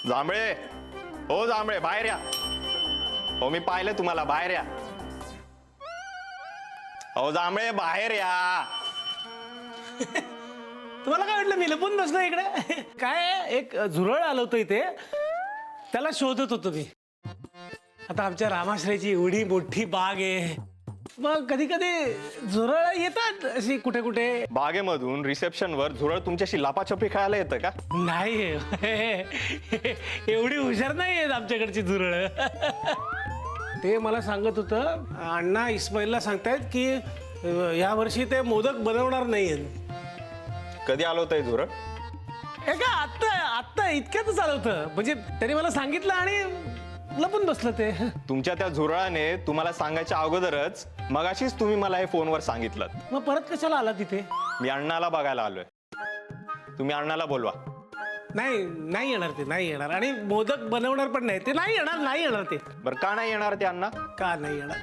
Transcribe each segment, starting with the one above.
जांभळे, हो जांभळे बाहेर या. हो मी पाहिलं तुम्हाला, बाहेर या. हो जांभळे बाहेर या. तुम्हाला काय वाटलं मी लपून बसलो इकडे? काय एक झुरळ आलं होतं इथे, त्याला शोधत होतो मी. आता आमच्या रामाश्रयची एवढी मोठी बाग आहे, मग कधी कधी झुरळ येतात अशी कुठे कुठे. बागेमधून रिसेप्शनवर झुरळ तुमच्याशी लापाछपी खेळायला येतं का? नाही, एवढी हुशार नाही आहेत आमच्याकडची झुरळ. ते मला सांगत होतं, अण्णा इस्माईलला सांगतायत की या वर्षी ते मोदक बनवणार नाहीयेत. कधी आलं होतं हे झुरळ? हे का आत्ता आत्ता इतक्यातच आलं होतं. म्हणजे त्याने मला सांगितलं आणि लपून बसलं ते. तुमच्या त्या झुरळाने तुम्हाला सांगायच्या अगोदरच मगाशीच तुम्ही मला हे फोनवर सांगितलं. मग परत कशाला आला तिथे? मी अण्णाला बघायला आलोय. तुम्ही अण्णाला बोलवा. नाही नाही येणार ते, नाही येणार. आणि मोदक बनवणार पण नाही ते. नाही येणार, नाही येणार ते. बरं का नाही येणार ते अण्णा? का नाही येणार?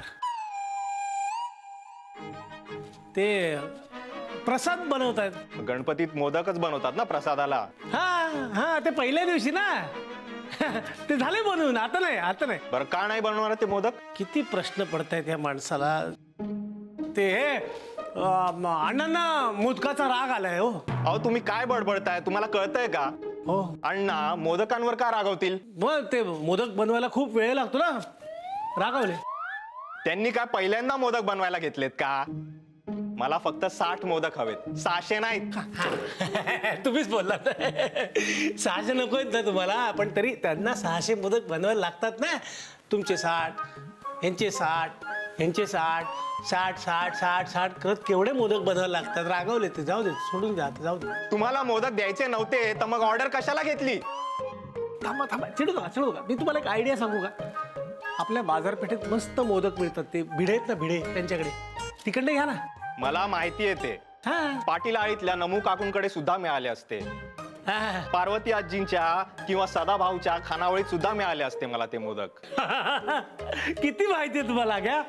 ते प्रसाद बनवतायत. गणपतीत मोदकच बनवतात ना प्रसादाला. हा हा, ते पहिल्या दिवशी ना. ते झाले बनवून, आता नाही, आता नाही. बरं का नाही बनवणार ते मोदक? किती प्रश्न पडतायत या माणसाला. ते अण्णांना मोदकाचा राग आलाय हो. अहो तुम्ही काय बडबडताय, तुम्हाला कळतंय का? हो, अण्णा मोदकांवर का रागवतील? मग ते मोदक बनवायला खूप वेळ लागतो ना, रागावले. त्यांनी काय पहिल्यांदा मोदक बनवायला घेतलेत का? मला फक्त 60 मोदक हवेत, 600 नाहीत. तुम्हीच बोललात. 600 नको आहेत ना तुम्हाला, पण तरी त्यांना 600 मोदक बनवायला लागतात ना. तुमचे 60, यांचे 60, यांचे 60, 60 60 60 60 करत केवढे मोदक बनवायला लागतात. रागवले ते. जाऊ दे, सोडून द्या, जाऊ दे. तुम्हाला मोदक द्यायचे नव्हते तर मग ऑर्डर कशाला घेतली? थांबा थांबा, चिडू नका, चिडू नका. मी तुम्हाला एक आयडिया सांगू का? आपल्या बाजारपेठेत मस्त मोदक मिळतात. ते भिडे आहेत ना, भिडे, त्यांच्याकडे तिकडे घ्या ना. मला माहिती येते. हा पाटील आळीतल्या नमू काकूंकडे सुद्धा मिळाले असते. हा. पार्वती आजींच्या किंवा सदाभाऊच्या खानावळीत सुद्धा मिळाले असते मला ते मोदक. किती माहिती आहे तुम्हाला घ्या.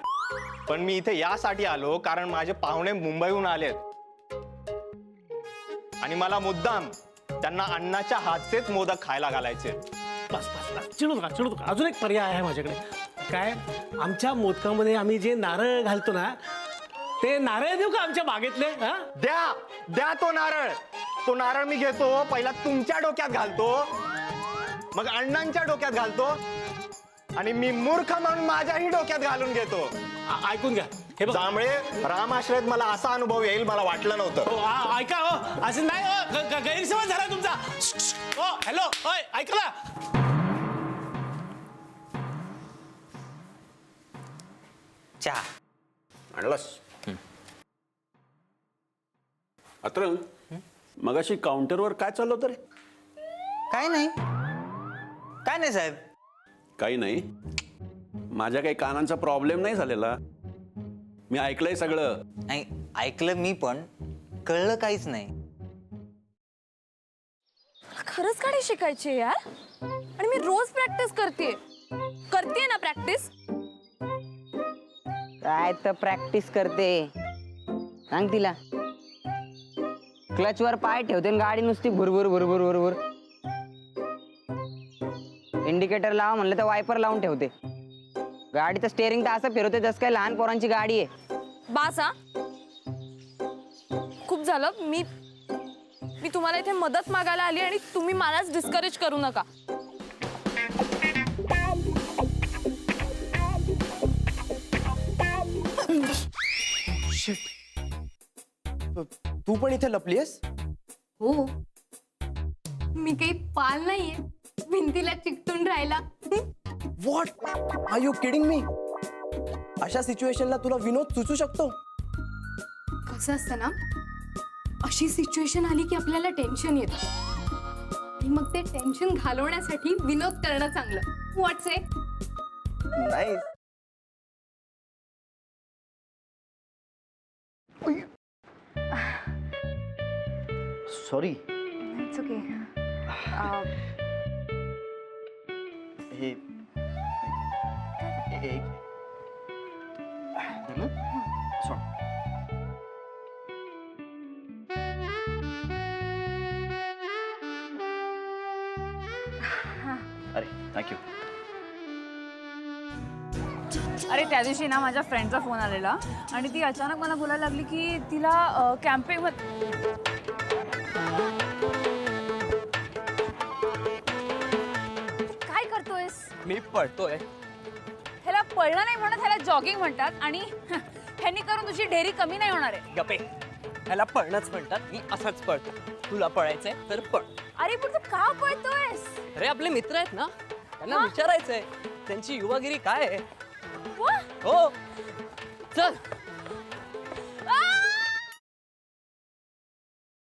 पण मी इथे यासाठी आलो कारण माझे पाहुणे मुंबईहून आलेत आणि मला मुद्दाम त्यांना अण्णाच्या हातचेच मोदक खायला घालायचे. बस बस बस, चिडू नका, चिडू नका. अजून एक पर्याय आहे माझ्याकडे. काय, आमच्या मोदकामध्ये आम्ही जे नारळ घालतो ना, ते नारळ देऊ का आमच्या बागेतले? हा, द्या द्या तो नारळ. तो नारळ मी घेतो, पहिला तुमच्या डोक्यात घालतो, मग अण्णांच्या डोक्यात घालतो आणि मी मूर्ख म्हणून माझ्याही डोक्यात घालून घेतो. ऐकून घ्या. हे बघ त्यामुळे रामाश्रयत मला असा अनुभव येईल मला वाटलं नव्हतं. हो, ऐका हो, असं नाही हो, गैरसमज झाला तुमचा. हो, हॅलो, ओय, ऐकला? चहा आणलास? अत्रंग, मगाशी काउंटरवर काय चाललं होतं रे? काय नाही, काय नाही साहेब. काही नाही. माझ्या काही कानांचा प्रॉब्लेम नाही झालेला. मी ऐकलंय सगळं. नाही ऐकलं मी, पण कळलं काहीच नाही. खरंच गाडी शिकायची आहे यार. आणि मी रोज प्रॅक्टिस करते ना प्रॅक्टिस. काय तर प्रॅक्टिस करते, सांग तिला. क्लचवर पाय ठेवते आणि गाडी नुसती भुरभुर भुरभुर भुरभुर. इंडिकेटर लावा म्हणलं तर वायपर लावून ठेवते. गाडीचं स्टेअरिंग तर असं फिरवते जसं काय लहान पोरांची गाडी आहे. बासा, खूप झालं. मी तुम्हाला इथे मदत मागायला आली आणि तुम्ही मलाच डिस्करेज करू नका. तू पण इथे लपलीयस? हो, मी काही पाल नाहीये भिंतीला चिकटून राहिला. What are you kidding me? अशा सिच्युएशनला तुला विनोद सुचू शकतो? कसं असतं ना, अशी सिच्युएशन आली की आपल्याला टेन्शन येतं आणि मग ते टेन्शन घालवण्यासाठी विनोद करणं चांगलं. व्हॉट्स से? नाही. सॉरी. It's okay. हे एक सॉरी. थँक्यू. अरे त्या दिवशी ना माझ्या फ्रेंडचा फोन आलेला आणि ती अचानक मला बोलायला लागली की तिला कॅम्पिंग काय करतोयस? मी पळतोय. ह्याला पळणं नाही म्हणत, ह्याला जॉगिंग म्हणतात आणि ह्यांनी करून तुझी ढेरी कमी नाही होणार आहे. गपे, ह्याला पळणंच म्हणतात. मी असंच पळतो. तुला पळायचंय तर पळ. अरे पण तू का पळतोयस? अरे आपले मित्र आहेत ना, त्यांना हा? विचारायचंय त्यांची युवागिरी काय आहे. वा, हो चल.